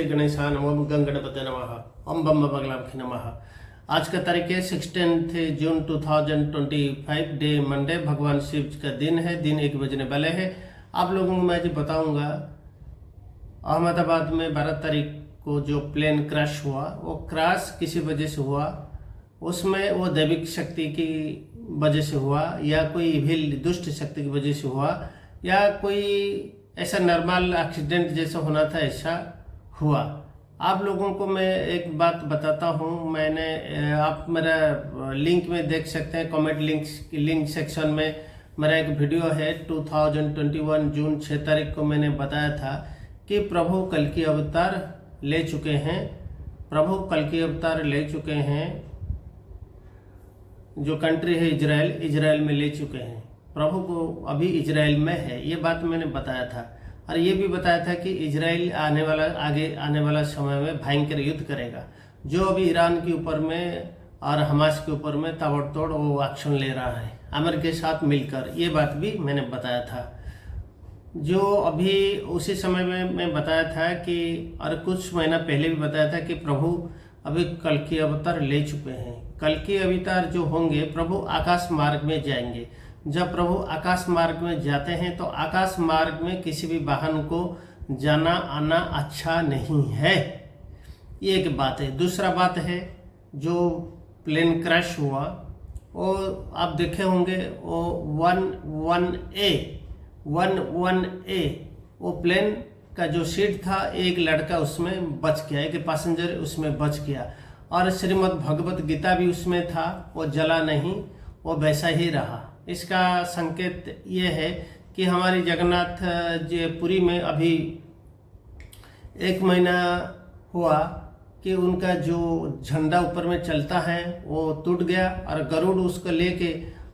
गणेशाय नमः, ओम गणपतये नमः, ओम बम बगलामुखी नमः। आज का तारीख है 16 जून 2025, डे मंडे। भगवान शिव का दिन है। दिन 1 बजने वाले हैं। आप लोगों को मैं जी बताऊंगा, अहमदाबाद में 12 तारीख को जो प्लेन क्रैश हुआ, वो क्रैश किसी वजह से हुआ। उसमें वो दैविक शक्ति की वजह से हुआ, या कोई इविल दुष्ट शक्ति की वजह से हुआ, या कोई ऐसा नॉर्मल एक्सीडेंट जैसा होना था, ऐसा हुआ। आप लोगों को मैं एक बात बताता हूँ। मैंने आप मेरा लिंक में देख सकते हैं, कमेंट लिंक सेक्शन में मेरा एक वीडियो है। 2021 जून 6 तारीख को मैंने बताया था कि प्रभु कल की अवतार ले चुके हैं। प्रभु कल की अवतार ले चुके हैं। जो कंट्री है इजराइल में ले चुके हैं। प्रभु को अभी इजराइल में है, ये बात मैंने बताया था। और ये भी बताया था कि इजराइल आगे आने वाला समय में भयंकर युद्ध करेगा। जो अभी ईरान के ऊपर में और हमास के ऊपर में ताबड़तोड़ वो एक्शन ले रहा है अमेरिका के साथ मिलकर, ये बात भी मैंने बताया था। जो अभी उसी समय में मैं बताया था कि, और कुछ महीना पहले भी बताया था कि प्रभु अभी कल की अवतार ले चुके हैं। कल की अवतार जो होंगे, प्रभु आकाश मार्ग में जाएंगे। जब प्रभु आकाश मार्ग में जाते हैं तो आकाश मार्ग में किसी भी वाहन को जाना आना अच्छा नहीं है, ये एक बात है। दूसरा बात है, जो प्लेन क्रैश हुआ वो आप देखे होंगे, वो 11A वो प्लेन का जो सीट था, एक लड़का उसमें बच गया, एक पैसेंजर उसमें बच गया। और श्रीमद् भगवत गीता भी उसमें था, वो जला नहीं, वो वैसा ही रहा। इसका संकेत ये है कि हमारी जगन्नाथ जी पुरी में अभी 1 महीना हुआ कि उनका जो झंडा ऊपर में चलता है वो टूट गया, और गरुड़ उसको लेके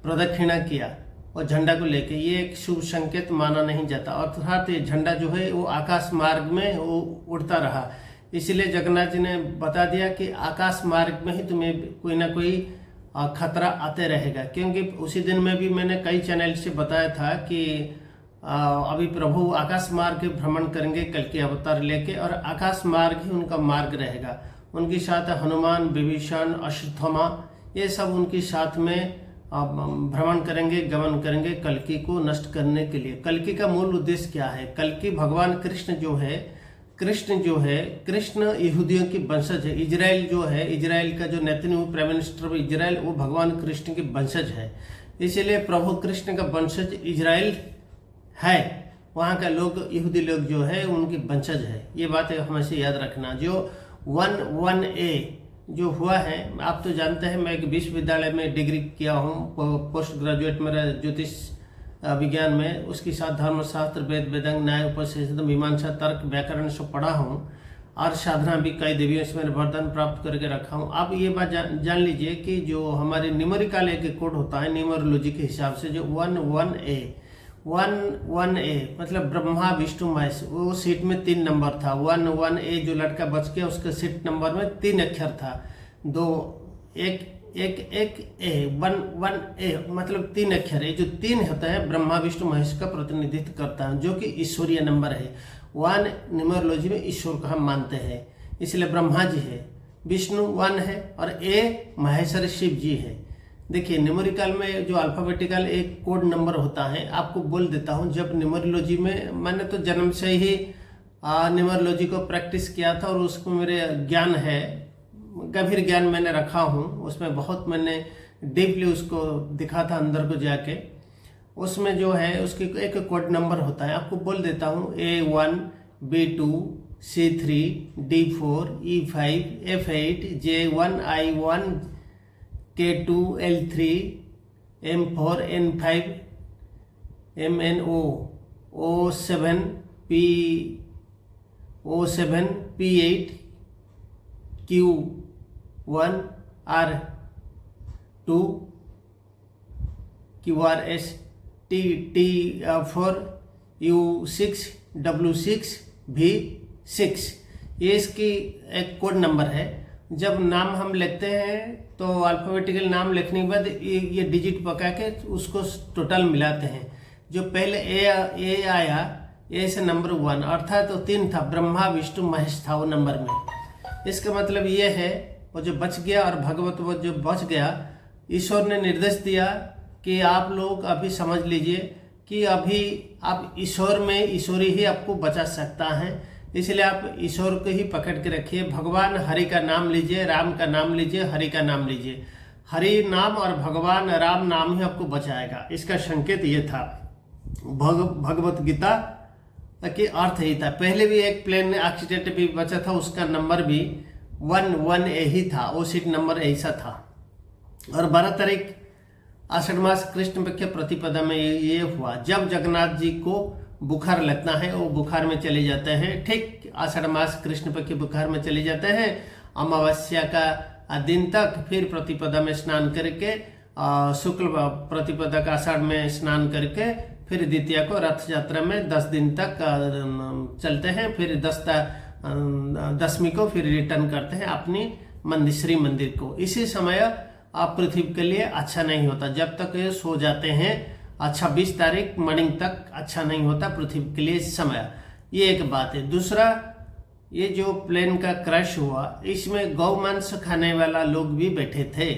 प्रदक्षिणा किया और झंडा को लेके। ये एक शुभ संकेत माना नहीं जाता, अर्थात ये झंडा जो है वो आकाश मार्ग में वो उड़ता रहा। इसलिए जगन्नाथ जी ने बता दिया कि आकाश मार्ग में ही तुम्हें कोई ना कोई खतरा आते रहेगा। क्योंकि उसी दिन में भी मैंने कई चैनल से बताया था कि अभी प्रभु आकाश मार्ग भ्रमण करेंगे कल के अवतार लेके, और आकाश मार्ग ही उनका मार्ग रहेगा। उनके साथ हनुमान, विभीषण, अश्वत्थामा, ये सब उनके साथ में भ्रमण करेंगे, गमन करेंगे कल्कि को नष्ट करने के लिए। कल्कि का मूल उद्देश्य क्या है? कल्कि भगवान कृष्ण जो है, कृष्ण यहूदियों की वंशज है। इजराइल जो है, इजराइल का जो Netanyahu prime minister of Israel, वो भगवान कृष्ण की वंशज है। इसलिए प्रभु कृष्ण का वंशज इजराइल है। वहाँ का लोग, यहूदी लोग जो है, उनकी वंशज है। ये बात हमेशा याद रखना। जो 11A जो हुआ है, आप तो जानते हैं, मैं एक विश्वविद्यालय में डिग्री किया हूँ, पोस्ट ग्रेजुएट मेरा ज्योतिष विज्ञान में। उसके साथ धर्मशास्त्र, वेद, वेदांग, न्याय, उपनिषद, मीमांसा, तर्क, व्याकरण सब पढ़ा हूँ, और साधना भी कई देवियों से मैंने वरदान प्राप्त करके रखा हूँ। आप ये बात जान लीजिए कि जो हमारे न्यूमेरिकल एक कोड होता है, न्यूमरोलॉजी के हिसाब से, जो 11A मतलब ब्रह्मा विष्णु महेश, वो सीट में 3 नंबर था। 11A जो लड़का बच गया, उसके सीट नंबर में 3 अक्षर था। 1A मतलब 3 अक्षर है। जो 3 होता है, ब्रह्मा विष्णु महेश का प्रतिनिधित्व करता है, जो कि ईश्वरीय नंबर है। 1 न्यूमरोलॉजी में ईश्वर को हम मानते हैं, इसलिए ब्रह्मा जी है, विष्णु 1 है, और A महेश्वर शिव जी है। देखिए, न्यूमेरिकल में जो अल्फाबेटिकल एक कोड नंबर होता है, आपको बोल देता हूँ। जब न्यूमरोलॉजी में, मैंने तो जन्म से ही न्यूमरोलॉजी को प्रैक्टिस किया था, और उसको मेरे ज्ञान है, गंभीर ज्ञान मैंने रखा हूँ। उसमें बहुत मैंने डीपली उसको दिखा था अंदर को जाके। उसमें जो है, उसकी एक कोड नंबर होता है, आपको बोल देता हूँ। A1, B2, C3, D4, E5, F8, J1, I1, K2, L3, M4, N5, MNO, O7, P8, Q1, R2, QRS, T4, U6, W6, V6, ये इसकी एक कोड नंबर है। जब नाम हम लिखते हैं तो अल्फाबेटिकल नाम लिखने के बाद ये डिजिट पका के उसको टोटल मिलाते हैं। जो पहले ए आया, ए से नंबर 1, अर्थात तो 3 था, ब्रह्मा विष्णु महेश था वो नंबर में। इसका मतलब ये है वो जो बच गया और भगवत वो जो बच गया, ईश्वर ने निर्देश दिया कि आप लोग अभी समझ लीजिए कि अभी आप ईश्वर में, ईश्वरी ही आपको बचा सकता है, इसलिए आप ईश्वर को ही पकड़ के रखिए। भगवान हरि का नाम लीजिए, राम का नाम लीजिए, हरि का नाम लीजिए। हरि नाम और भगवान राम नाम ही आपको बचाएगा। इसका संकेत ये था, भगवत गीता के अर्थ ही था। पहले भी एक प्लेन एक्सीडेंट भी बचा था, उसका नंबर भी 1 ही था, वो सीट नंबर ऐसा था। और 12 तारीख आषाढ़ मास कृष्ण पक्ष प्रतिपदा में ये हुआ, जब जगन्नाथ जी को बुखार लगता है, वो बुखार में चले जाते हैं। ठीक आषाढ़ मास कृष्ण पक्ष बुखार में चले जाते हैं, अमावस्या का दिन तक, फिर प्रतिपदा में स्नान करके, शुक्ल प्रतिपदा का आषाढ़ में स्नान करके, फिर द्वितीया को रथ यात्रा में 10 दिन तक चलते हैं, फिर 10वीं को फिर रिटर्न करते हैं अपनी श्री मंदिर को। इसी समय आप पृथ्वी के लिए अच्छा नहीं होता, जब तक ये सो जाते हैं 26 तारीख मॉर्निंग तक अच्छा नहीं होता पृथ्वी के लिए समय। ये एक बात है। दूसरा, ये जो प्लेन का क्रैश हुआ, इसमें गौ मांस खाने वाला लोग भी बैठे थे,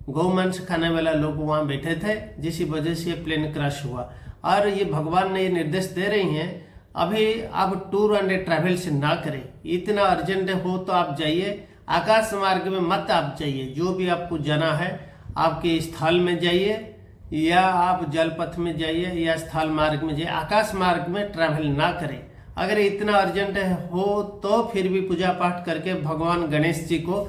गौ मांस खाने वाला लोग वहाँ बैठे थे, जिस वजह से ये प्लेन क्रैश हुआ। और ये भगवान ने ये निर्देश दे रही हैं, अभी आप टूर एंड ट्रैवल से ना करें, इतना अर्जेंट हो तो आप जाइए, आकाश मार्ग में मत आप जाइए। जो भी आपको जाना है, आपके स्थल में जाइए या आप जलपथ में जाइए या स्थल मार्ग में जाइए, आकाश मार्ग में ट्रैवल ना करें। अगर इतना अर्जेंट हो तो फिर भी पूजा पाठ करके भगवान गणेश जी को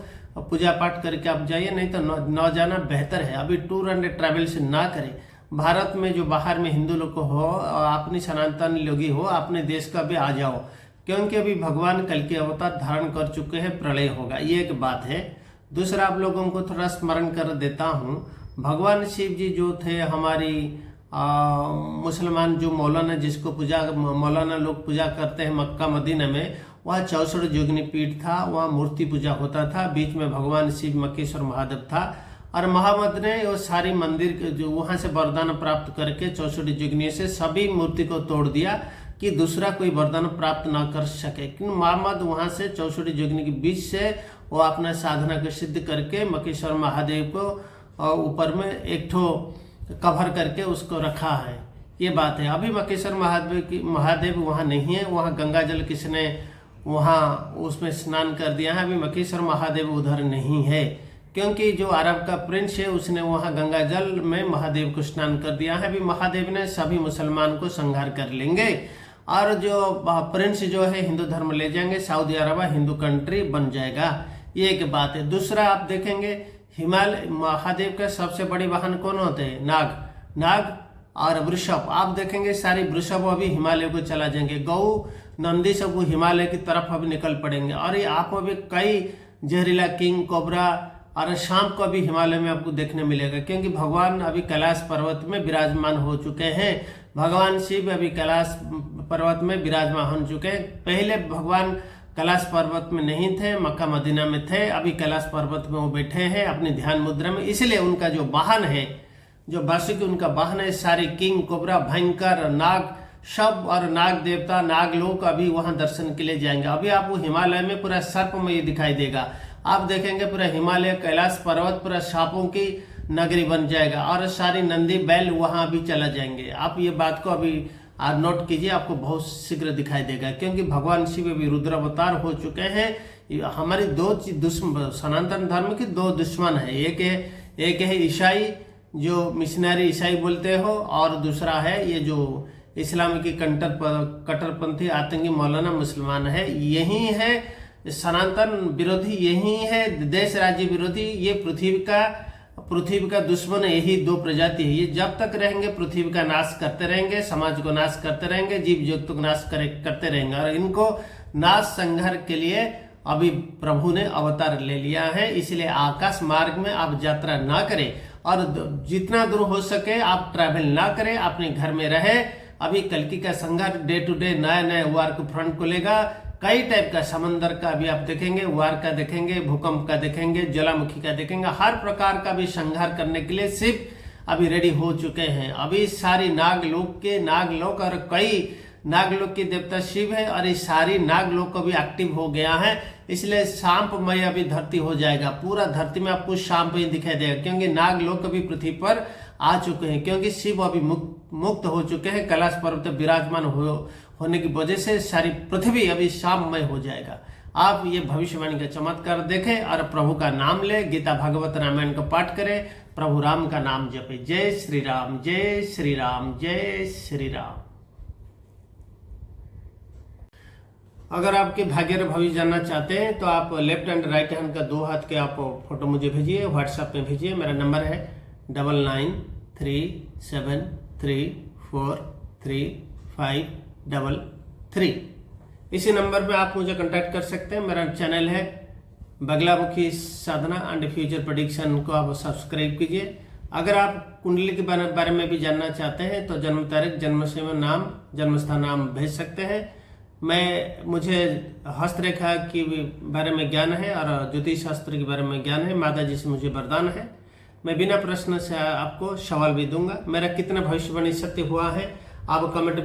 पूजा पाठ करके आप जाइए, नहीं तो न जाना बेहतर है। अभी टूर एंड ट्रैवल से ना करें। भारत में जो बाहर में हिंदू लोग हो, अपनी सनातन लोगी हो, अपने देश का भी आ जाओ, क्योंकि अभी भगवान कल के अवतार धारण कर चुके हैं, प्रलय होगा, ये एक बात है। दूसरा, आप लोगों को थोड़ा स्मरण कर देता हूँ, भगवान शिव जी जो थे हमारी मुसलमान जो मौलाना, जिसको मौलाना लोग पूजा करते हैं मक्का मदीना में, वहाँ 64 जोगिनी पीठ था, वहाँ मूर्ति पूजा होता था, बीच में भगवान शिव मक्केश्वर महादेव था। और मोहम्मद ने वो सारी मंदिर जो वहाँ से वरदान प्राप्त करके 64 जोगिनी से सभी मूर्ति को तोड़ दिया कि दूसरा कोई वरदान प्राप्त ना कर सके। क्योंकि मोहम्मद वहाँ से 64 जोगिनी के बीच से वो अपना साधना को सिद्ध करके मक्केश्वर महादेव को ऊपर में एक ठो कवर करके उसको रखा है, ये बात है। अभी मक्केश्वर महादेव वहाँ नहीं है, वहाँ गंगा जल किसने वहाँ उसमें स्नान कर दिया है, अभी मक्केश्वर महादेव उधर नहीं है, क्योंकि जो अरब का प्रिंस है उसने वहाँ गंगा जल में महादेव को स्नान कर दिया है। अभी महादेव ने सभी मुसलमान को संहार कर लेंगे और जो प्रिंस जो है हिंदू धर्म ले जाएंगे, सऊदी अरब हिंदू कंट्री बन जाएगा, ये एक बात है। दूसरा, आप देखेंगे हिमालय महादेव का सबसे बड़ी वाहन कौन होते हैं? नाग और वृषभ। आप देखेंगे सारी वृषभ अभी हिमालय को चला जाएंगे, गौ नंदी सब वो हिमालय की तरफ अभी निकल पड़ेंगे। और ये आपको अभी कई जहरीला किंग कोबरा और सांप को भी हिमालय में आपको देखने मिलेगा, क्योंकि भगवान अभी कैलाश पर्वत में विराजमान हो चुके हैं। भगवान शिव अभी कैलाश पर्वत में विराजमान हो चुके हैं। पहले भगवान कैलाश पर्वत में नहीं थे, मक्का मदीना में थे, अभी कैलाश पर्वत में वो बैठे हैं अपनी ध्यान मुद्रा में। इसलिए उनका जो वाहन है, जो वासुकी उनका वाहन है, सारे किंग कोबरा भयंकर नाग सब और नाग देवता नाग लोग अभी वहां दर्शन के लिए जाएंगे। अभी आपको हिमालय में पूरा सर्पमय दिखाई देगा, आप देखेंगे पूरा हिमालय कैलाश पर्वत पूरा सांपों की नगरी बन जाएगा और सारी नंदी बैल वहां भी चला जाएंगे। आप ये बात को अभी नोट कीजिए, आपको बहुत शीघ्र दिखाई देगा, क्योंकि भगवान शिव अभी रुद्र अवतार हो चुके हैं। हमारी दो सनातन धर्म की दो दुश्मन है, एक है ईसाई जो मिशनरी ईसाई बोलते हो, और दूसरा है ये जो इस्लाम की कट्टरपंथी आतंकी मौलाना मुसलमान है। यही है सनातन विरोधी, यही है देश राज्य विरोधी। ये पृथ्वी का दुश्मन यही दो प्रजाति है। ये जब तक रहेंगे पृथ्वी का नाश करते रहेंगे, समाज को नाश करते रहेंगे, जीव जगत को नाश करते रहेंगे। और इनको नाश संहार के लिए अभी प्रभु ने अवतार ले लिया है। इसलिए आकाश मार्ग में आप यात्रा ना करें और जितना दूर हो सके आप ट्रैवल ना करें, अपने घर में रहे। अभी कल्कि का संहार डे टू डे नया वार को फ्रंट खोलेगा, कई टाइप का समंदर का भी आप देखेंगे, वार का देखेंगे, भूकंप का देखेंगे, ज्वालामुखी का देखेंगे, हर प्रकार का भी संहार करने के लिए शिव अभी रेडी हो चुके हैं। अभी सारी नाग लोक और कई नागलोक के देवता शिव है और ये सारी नागलोक को भी एक्टिव हो गया है, इसलिए शांतमय अभी धरती हो जाएगा। पूरा धरती में आपको शांत ही दिखाई देगा, क्योंकि नागलोक अभी पृथ्वी पर आ चुके हैं, क्योंकि शिव अभी मुक्त हो चुके हैं। कैलाश पर्वत विराजमान होने की वजह से सारी पृथ्वी अभी शाममय हो जाएगा। आप ये भविष्यवाणी का चमत्कार देखें और प्रभु का नाम ले, गीता भागवत रामायण का पाठ करें, प्रभु राम का नाम जपे। जय श्री राम, जय श्री राम, जय श्री राम। अगर आपके भाग्य और भविष्य जानना चाहते हैं तो आप लेफ्ट एंड राइट हैंड का 2 हाथ के आप फोटो मुझे भेजिए, व्हाट्सएप में भेजिए। मेरा नंबर है 9937343533। इसी नंबर पे आप मुझे कांटेक्ट कर सकते हैं। मेरा चैनल है बगलामुखी साधना एंड फ्यूचर प्रेडिक्शन को आप सब्सक्राइब कीजिए। अगर आप कुंडली के बारे में भी जानना चाहते हैं तो जन्म तारीख, जन्म समय, नाम, जन्मस्थान नाम भेज सकते हैं। मुझे हस्तरेखा के बारे में ज्ञान है और ज्योतिष शास्त्र के बारे में ज्ञान है। माता जी से मुझे वरदान है, मैं बिना प्रश्न से आपको सवाल भी दूंगा। मेरा कितना भविष्यवाणी सत्य हुआ है आप कमेंट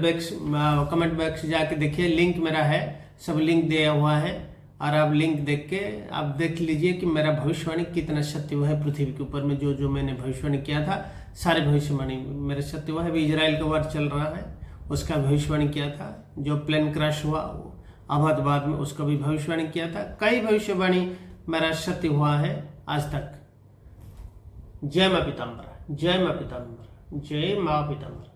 बॉक्स जाके देखिए, लिंक मेरा है, सब लिंक दिया हुआ है और आप लिंक देख के आप देख लीजिए कि मेरा भविष्यवाणी कितना सत्य हुआ है। पृथ्वी के ऊपर में जो मैंने भविष्यवाणी किया था, सारे भविष्यवाणी मेरे सत्य हुआ है। अभी इजराइल का वार चल रहा है, उसका भविष्यवाणी किया था। जो प्लेन क्रैश हुआ अहमदाबाद में, उसका भी भविष्यवाणी किया था। कई भविष्यवाणी मेरा सत्य हुआ है आज तक। जय मां पीताम्बरा, जय मां पीताम्बरा, जय मां पीताम्बरा।